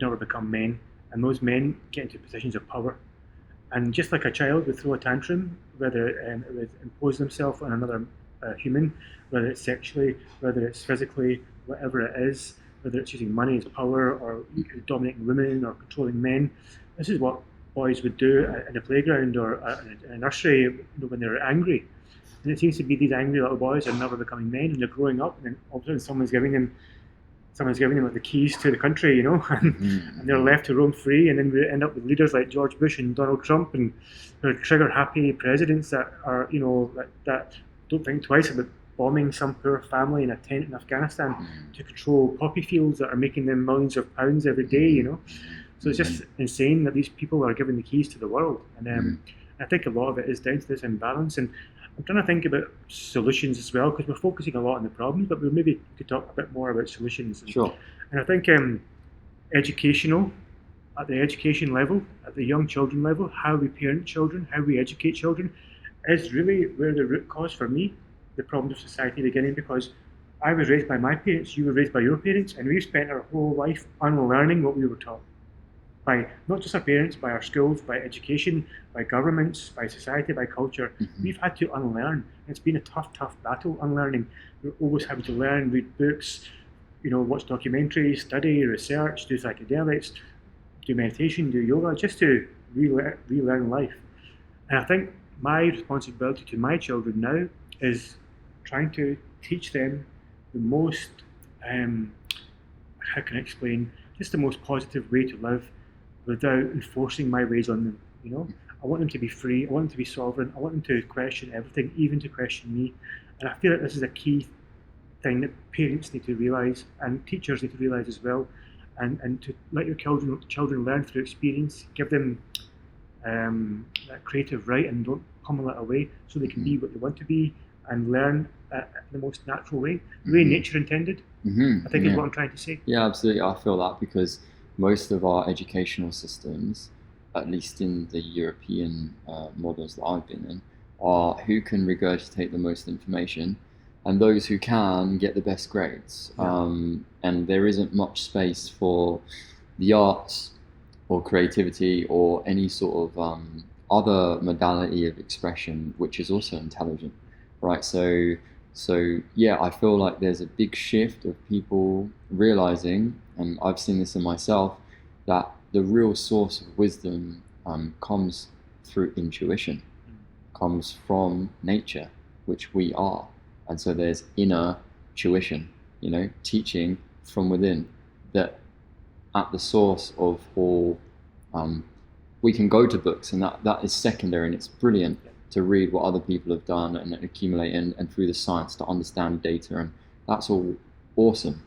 never become men, and those men get into positions of power. And just like a child would throw a tantrum, whether it would impose themselves on another human, whether it's sexually, whether it's physically, whatever it is, whether it's using money as power or dominating women or controlling men. This is what boys would do in a playground or in a nursery when they're angry. And it seems to be these angry little boys are never becoming men, and they're growing up, and then all of a sudden someone's giving them like the keys to the country, and they're left to roam free, and then we end up with leaders like George Bush and Donald Trump, and trigger-happy presidents that are, that don't think twice about bombing some poor family in a tent in Afghanistan to control poppy fields that are making them millions of pounds every day, So it's just insane that these people are given the keys to the world. And I think a lot of it is down to this imbalance. And I'm trying to think about solutions as well, because we're focusing a lot on the problems, but we maybe could talk a bit more about solutions. Sure. And I think educational, at the education level, at the young children level, how we parent children, how we educate children, is really where the root cause for me, the problems of society beginning, because I was raised by my parents, you were raised by your parents, and we've spent our whole life unlearning what we were taught. By not just our parents, by our schools, by education, by governments, by society, by culture. We've had to unlearn. It's been a tough battle unlearning. We're always having to learn, read books, watch documentaries, study, research, do psychedelics, do meditation, do yoga, just to relearn life. And I think my responsibility to my children now is trying to teach them the most, how can I explain, just the most positive way to live without enforcing my ways on them. I want them to be free, I want them to be sovereign, I want them to question everything, even to question me. And I feel like this is a key thing that parents need to realise, and teachers need to realise as well, and to let your children learn through experience, give them that creative right, and don't pummel it away, so they can be what they want to be and learn the most natural way, the way nature intended. I think is what I'm trying to say. Yeah, absolutely. I feel that because most of our educational systems, at least in the European models that I've been in, are who can regurgitate the most information, and those who can get the best grades. And there isn't much space for the arts or creativity or any sort of other modality of expression which is also intelligent, right? So yeah, I feel like there's a big shift of people realizing, and I've seen this in myself, that the real source of wisdom comes through intuition, comes from nature, which we are. And so there's inner tuition, teaching from within, that at the source of all, we can go to books, and that is secondary, and it's brilliant to read what other people have done and accumulate and through the science to understand data, and that's all awesome.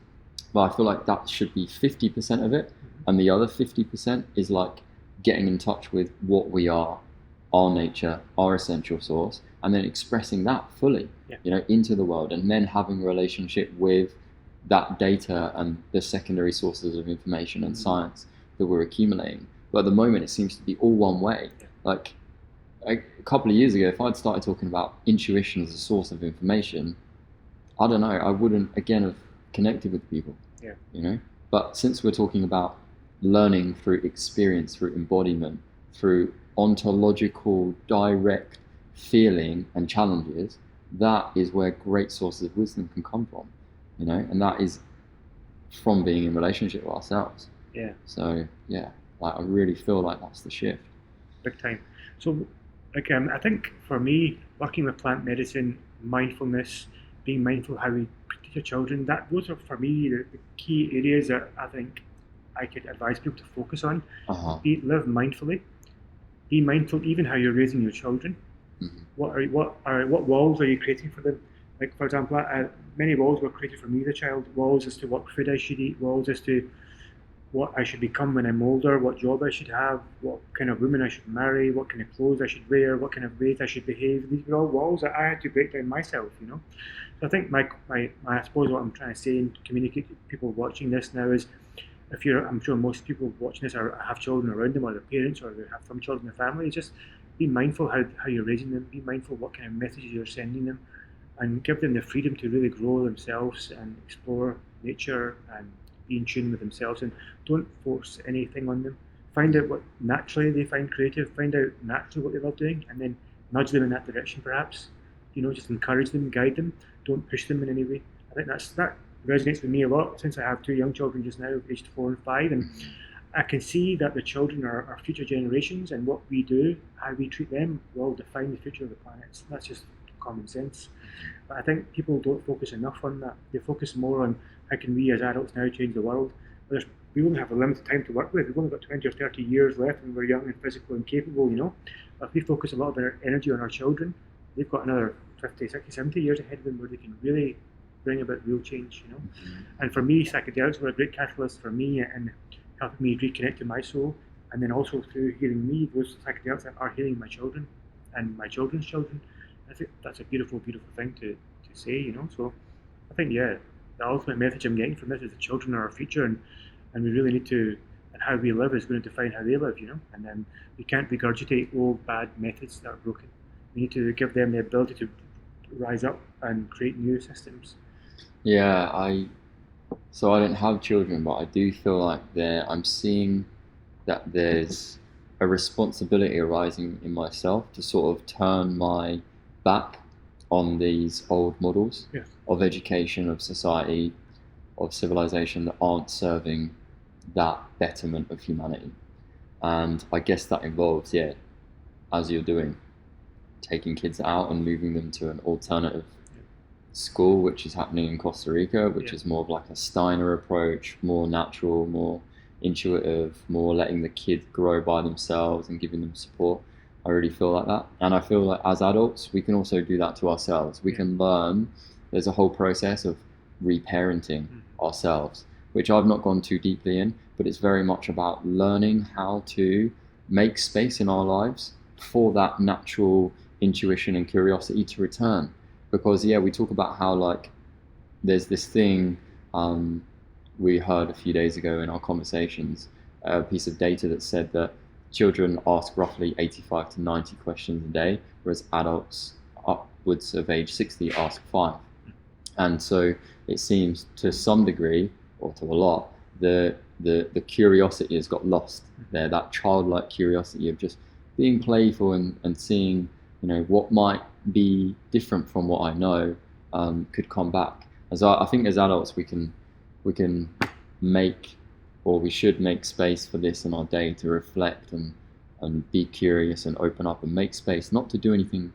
But I feel like that should be 50% of it, and the other 50% is like getting in touch with what we are, our nature, our essential source, and then expressing that fully, into the world, and then having a relationship with that data and the secondary sources of information and science that we're accumulating. But at the moment, it seems to be all one way. Like a couple of years ago, if I'd started talking about intuition as a source of information, I don't know, I wouldn't again have connected with people. But since we're talking about learning through experience, through embodiment, through ontological direct feeling and challenges, that is where great sources of wisdom can come from, and that is from being in relationship with ourselves. So like I really feel like that's the shift. Big time. So I think for me, working with plant medicine, mindfulness, being mindful how we teach our children, those are for me the key areas that I think I could advise people to focus on. Live mindfully. Be mindful even how you're raising your children. What walls are you creating for them? Like, for example, many walls were created for me as a child. Walls as to what food I should eat. Walls as to what I should become when I'm older. What job I should have. What kind of woman I should marry. What kind of clothes I should wear. What kind of way I should behave. These were all walls that I had to break down myself. So I think I suppose what I'm trying to say and communicate to people watching this now is, I'm sure most people watching this have children around them, or their parents, or they have some children in the family. Just be mindful how you're raising them. Be mindful what kind of messages you're sending them, and give them the freedom to really grow themselves and explore nature and be in tune with themselves. And don't force anything on them. Find out what naturally they find creative. Find out naturally what they love doing, and then nudge them in that direction. Perhaps, just encourage them, guide them. Don't push them in any way. I think that resonates with me a lot, since I have two young children just now, aged 4 and 5, and I can see that the children are our future generations, and what we do, how we treat them, will define the future of the planet. That's just common sense. But I think people don't focus enough on that. They focus more on how can we as adults now change the world. We only have a limited time to work with. We've only got 20 or 30 years left when we're young and physical and capable, But if we focus a lot of our energy on our children, they've got another 50, 60, 70 years ahead of them where they can really bring about real change, And for me, psychedelics were a great catalyst for me, and helping me reconnect to my soul, and then also through healing me, those psychedelics are healing my children and my children's children. I think that's a beautiful, beautiful thing to say, you know. So I think, yeah, the ultimate message I'm getting from this is the children are our future, and we really need to, and how we live is going to define how they live, you know. And then we can't regurgitate old bad methods that are broken. We need to give them the ability to rise up and create new systems. Yeah, so I don't have children, but I do feel like I'm seeing that there's a responsibility arising in myself to sort of turn my back on these old models Yes. of education, of society, of civilization that aren't serving that betterment of humanity. And I guess that involves, yeah, as you're doing, taking kids out and moving them to an alternative school, which is happening in Costa Rica, which is more of like a Steiner approach, more natural, more intuitive, more letting the kids grow by themselves and giving them support. I really feel like that. And I feel like as adults, we can also do that to ourselves. We can learn, there's a whole process of reparenting ourselves, which I've not gone too deeply in, but it's very much about learning how to make space in our lives for that natural intuition and curiosity to return. Because we talk about how like there's this thing we heard a few days ago in our conversations, a piece of data that said that children ask roughly 85 to 90 questions a day, whereas adults upwards of age 60 ask 5. And so it seems to some degree, or to a lot, the curiosity has got lost there, that childlike curiosity of just being playful and seeing, you know, what might be different from what I know could come back. As I think as adults we can make, or we should make space for this in our day to reflect and be curious and open up and make space, not to do anything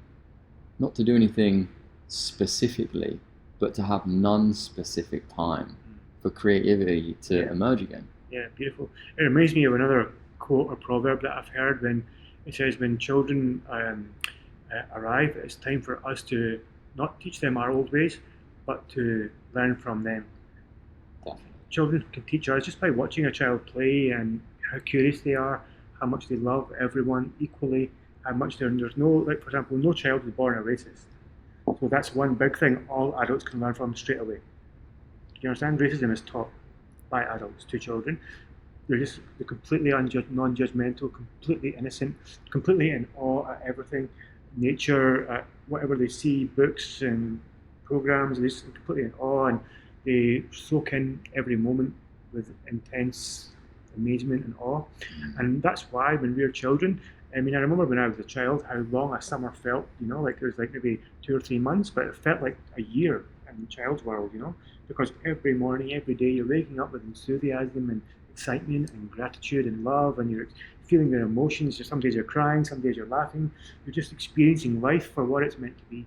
specifically, but to have non-specific time for creativity to emerge again. Yeah, beautiful. It reminds me of another quote or proverb that I've heard when it says, when children arrive, it's time for us to not teach them our old ways, but to learn from them. Definitely. Children can teach us just by watching a child play and how curious they are, how much they love everyone equally, how much there's no, like for example, no child is born a racist. So that's one big thing all adults can learn from straight away. Do you understand? Racism is taught by adults to children. They're completely non-judgmental, completely innocent, completely in awe at everything, nature, at whatever they see, books and programs. They're just completely in awe, and they soak in every moment with intense amazement and awe. And that's why when we were children, I mean, I remember when I was a child how long a summer felt, you know, like it was like maybe 2 or 3 months, but it felt like a year in the child's world, you know, because every morning, every day, you're waking up with enthusiasm and excitement and gratitude and love, and you're feeling your emotions. Some days you're crying, some days you're laughing. You're just experiencing life for what it's meant to be.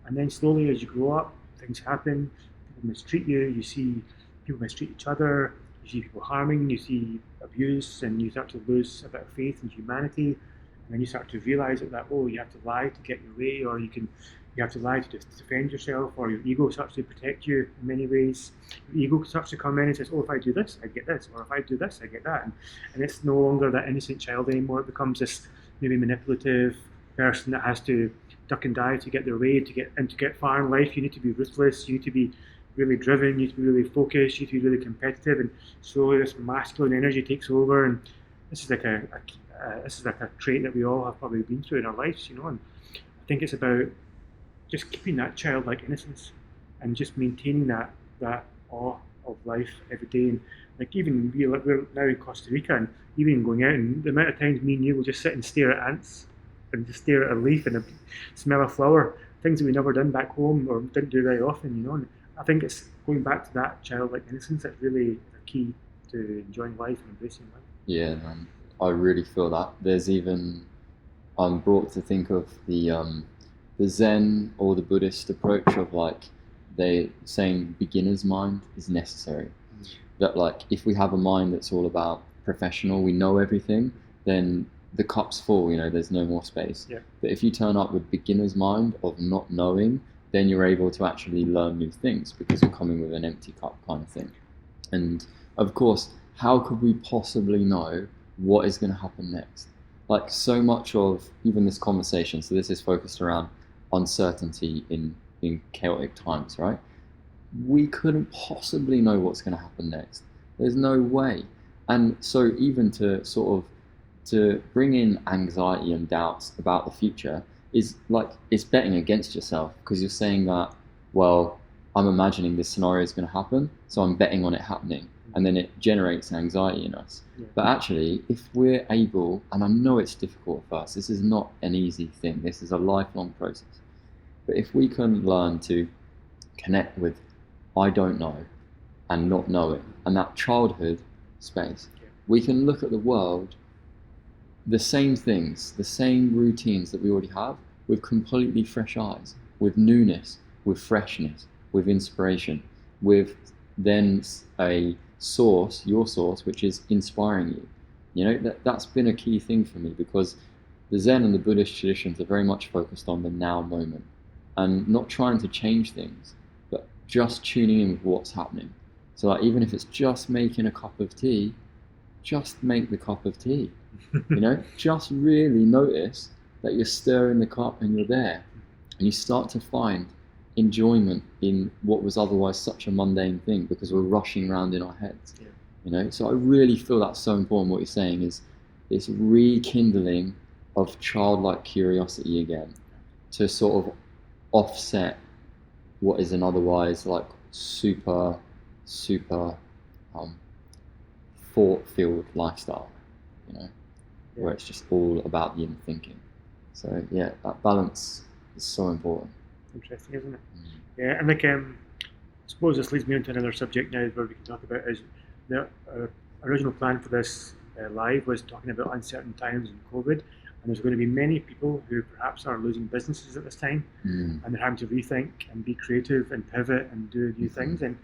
And then slowly as you grow up, things happen, people mistreat you, you see people mistreat each other, you see people harming, you see abuse, and you start to lose a bit of faith in humanity. And then you start to realize that, oh, you have to lie to get your way, or you have to lie to defend yourself, or your ego starts to protect you in many ways. Your ego starts to come in and says, oh, if I do this, I get this, or if I do this, I get that. And it's no longer that innocent child anymore. It becomes this maybe manipulative person that has to duck and dive to get their way, to get far in life. You need to be ruthless, you need to be really driven, you need to be really focused, you need to be really competitive, and slowly this masculine energy takes over. And this is like a trait that we all have probably been through in our lives, you know. And I think it's about just keeping that childlike innocence and just maintaining that awe of life every day. And like even we're now in Costa Rica, and even going out, and the amount of times me and you will just sit and stare at ants and just stare at a leaf and smell a flower, things that we never done back home or didn't do very often, you know. And I think it's going back to that childlike innocence that's really the key to enjoying life and embracing life. Yeah, man. I really feel that. There's even, I'm brought to think of the Zen or the Buddhist approach of like they saying beginner's mind is necessary. That like if we have a mind that's all about professional, we know everything, then the cup's full, you know, there's no more space. Yeah. But if you turn up with beginner's mind of not knowing, then you're able to actually learn new things because you're coming with an empty cup kind of thing. And of course, how could we possibly know what is going to happen next? Like so much of even this conversation, so this is focused around uncertainty in chaotic times, right? We couldn't possibly know what's going to happen next. There's no way. And so even to bring in anxiety and doubts about the future is like, it's betting against yourself, because you're saying that, well, I'm imagining this scenario is going to happen, so I'm betting on it happening, and then it generates anxiety in us. Yeah. But actually, if we're able, and I know it's difficult at first, this is not an easy thing, this is a lifelong process, but if we can learn to connect with I don't know and not knowing, and that childhood space, we can look at the world, the same things, the same routines that we already have, with completely fresh eyes, with newness, with freshness, with inspiration, with then a source, your source, which is inspiring you. You know, that's been a key thing for me, because the Zen and the Buddhist traditions are very much focused on the now moment and not trying to change things, but just tuning in with what's happening. So like, even if it's just making a cup of tea, just make the cup of tea. You know, just really notice that you're stirring the cup and you're there, and you start to find enjoyment in what was otherwise such a mundane thing, because we're rushing around in our heads. Yeah. You know, so I really feel that's so important. What you're saying is this rekindling of childlike curiosity again, to sort of offset what is an otherwise like super thought-filled lifestyle, you know, where it's just all about the inner thinking. So yeah, that balance is so important. Interesting, isn't it? Yeah, and like, I suppose this leads me on to another subject now where we can talk about is the original plan for this live was talking about uncertain times and COVID, and there's going to be many people who perhaps are losing businesses at this time, and they're having to rethink and be creative and pivot and do new things, and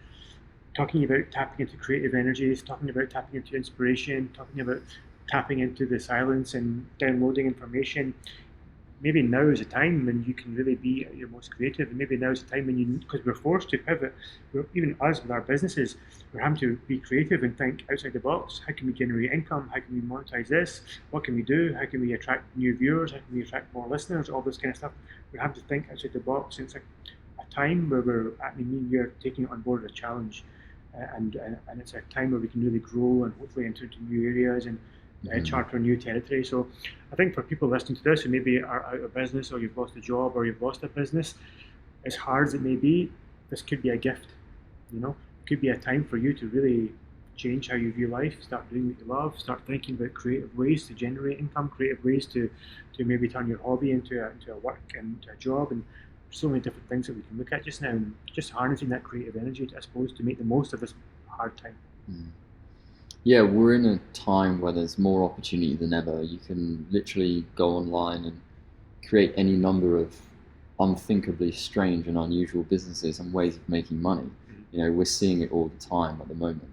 talking about tapping into creative energies, talking about tapping into inspiration, talking about tapping into the silence and downloading information. Maybe now is a time when you can really be at your most creative, and maybe now is a time when you, because we're forced to pivot, even us with our businesses, we're having to be creative and think outside the box. How can we generate income? How can we monetize this? What can we do? How can we attract new viewers? How can we attract more listeners? All this kind of stuff. We're having to think outside the box. And it's like a time where we're taking it on board as a challenge, and it's a time where we can really grow and hopefully enter into new areas and charter new territory. So I think for people listening to this who maybe are out of business, or you've lost a job, or you've lost a business, as hard as it may be, this could be a gift. You know, it could be a time for you to really change how you view life, start doing what you love, start thinking about creative ways to generate income, creative ways to maybe turn your hobby into a work and into a job. And there's so many different things that we can look at just now, and just harnessing that creative energy, I suppose, to make the most of this hard time. Yeah, we're in a time where there's more opportunity than ever. You can literally go online and create any number of unthinkably strange and unusual businesses and ways of making money. You know, we're seeing it all the time at the moment.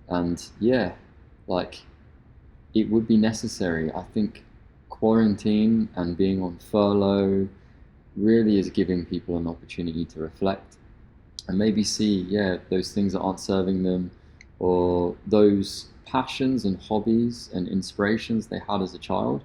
And yeah, like, it would be necessary. I think quarantine and being on furlough really is giving people an opportunity to reflect and maybe see, those things that aren't serving them, or those passions and hobbies and inspirations they had as a child,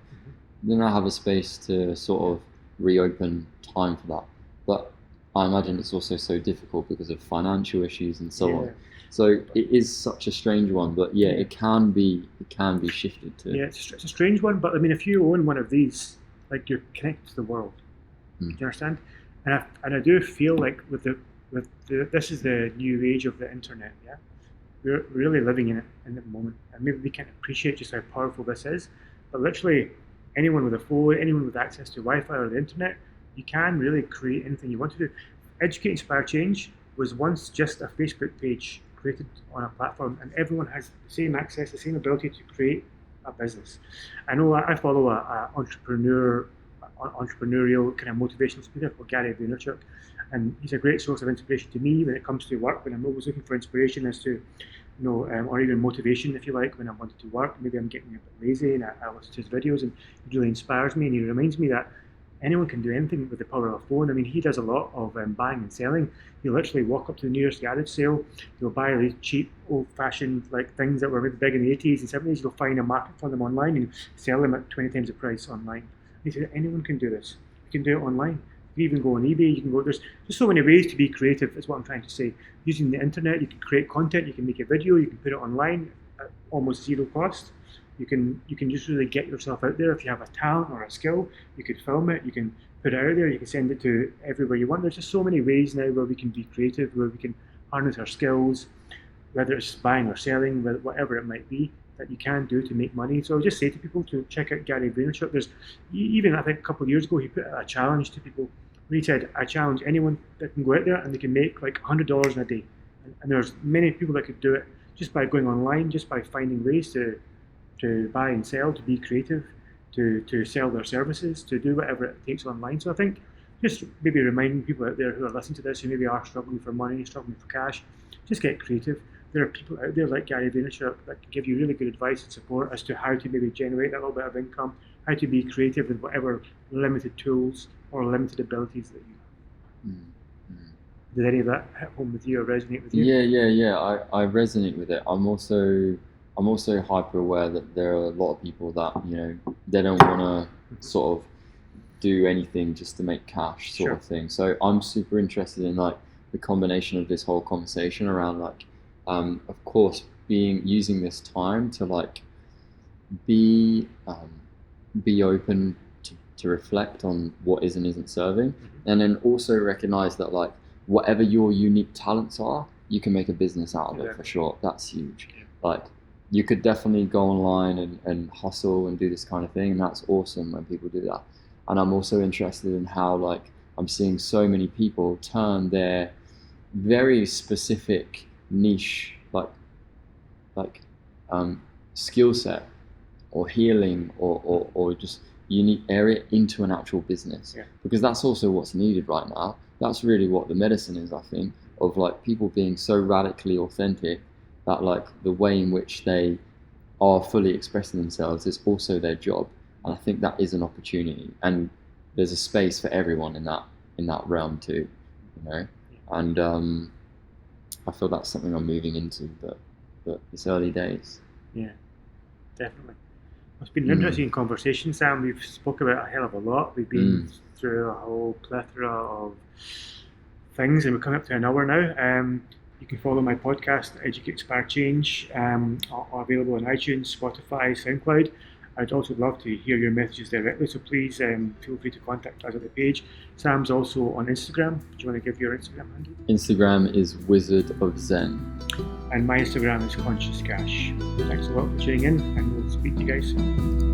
then they have a space to sort of reopen time for that. But I imagine it's also so difficult because of financial issues and so on. So it is such a strange one, but it can be shifted to. Yeah, it's a strange one, but I mean, if you own one of these, like, you're connected to the world. Do you understand? And I do feel like with this is the new age of the internet. Yeah. We're really living in it in the moment, and maybe we can't appreciate just how powerful this is, but literally anyone with a phone, anyone with access to Wi-Fi or the internet, you can really create anything you want to do. Educate, Inspire, Change was once just a Facebook page created on a platform, and everyone has the same access, the same ability to create a business. I know I follow a entrepreneurial kind of motivational speaker called Gary Vaynerchuk, and he's a great source of inspiration to me when it comes to work, when I'm always looking for inspiration as to, or even motivation, if you like, when I wanted to work. Maybe I'm getting a bit lazy, and I listen to his videos, and he really inspires me, and he reminds me that anyone can do anything with the power of a phone. I mean, he does a lot of buying and selling. He'll literally walk up to the nearest garage sale. He'll buy these cheap, old-fashioned like things that were maybe big in the 80s and 70s. He'll find a market for them online and sell them at 20 times the price online. He said anyone can do this. You can do it online. You can even go on eBay. You can go. There's so many ways to be creative. Is what I'm trying to say. Using the internet, you can create content. You can make a video. You can put it online at almost zero cost. You can just really get yourself out there. If you have a talent or a skill, you could film it. You can put it out there. You can send it to everywhere you want. There's just so many ways now where we can be creative, where we can harness our skills, whether it's buying or selling, whatever it might be, that you can do to make money. So I would just say to people to check out Gary Vaynerchuk. There's even, I think a couple of years ago, he put a challenge to people where he said, I challenge anyone that can go out there and they can make like $100 in a day. And there's many people that could do it just by going online, just by finding ways to buy and sell, to be creative, to sell their services, to do whatever it takes online. So I think just maybe reminding people out there who are listening to this, who maybe are struggling for money, struggling for cash, just get creative. There are people out there like Gary Vaynerchuk that can give you really good advice and support as to how to maybe generate that little bit of income, how to be creative with whatever limited tools or limited abilities that you have. Did any of that hit home with you or resonate with you? Yeah. I resonate with it. I'm also hyper aware that there are a lot of people that, you know, they don't want to sort of do anything just to make cash sort of thing. So I'm super interested in like the combination of this whole conversation around like, of course, using this time to like be open to reflect on what is and isn't serving, and then also recognize that like whatever your unique talents are, you can make a business out of it for sure. That's huge. Like you could definitely go online and hustle and do this kind of thing, and that's awesome when people do that. And I'm also interested in how like I'm seeing so many people turn their very specific niche skill set or healing or just unique area into an actual business, because that's also what's needed right now. That's really what the medicine is, I think, of like people being so radically authentic that like the way in which they are fully expressing themselves is also their job. And I think that is an opportunity, and there's a space for everyone in that realm too, you know. And I feel that's something I'm moving into, but it's early days. Yeah, definitely. It's been an interesting conversation, Sam. We've spoke about a hell of a lot. We've been through a whole plethora of things, and we're coming up to an hour now. You can follow my podcast, Educate Spark Change, are available on iTunes, Spotify, SoundCloud. I'd also love to hear your messages directly, so please feel free to contact us at the page. Sam's also on Instagram. Do you want to give your Instagram handle? Instagram is Wizard of Zen. And my Instagram is Conscious Cash. Thanks a lot for tuning in, and we'll speak to you guys soon.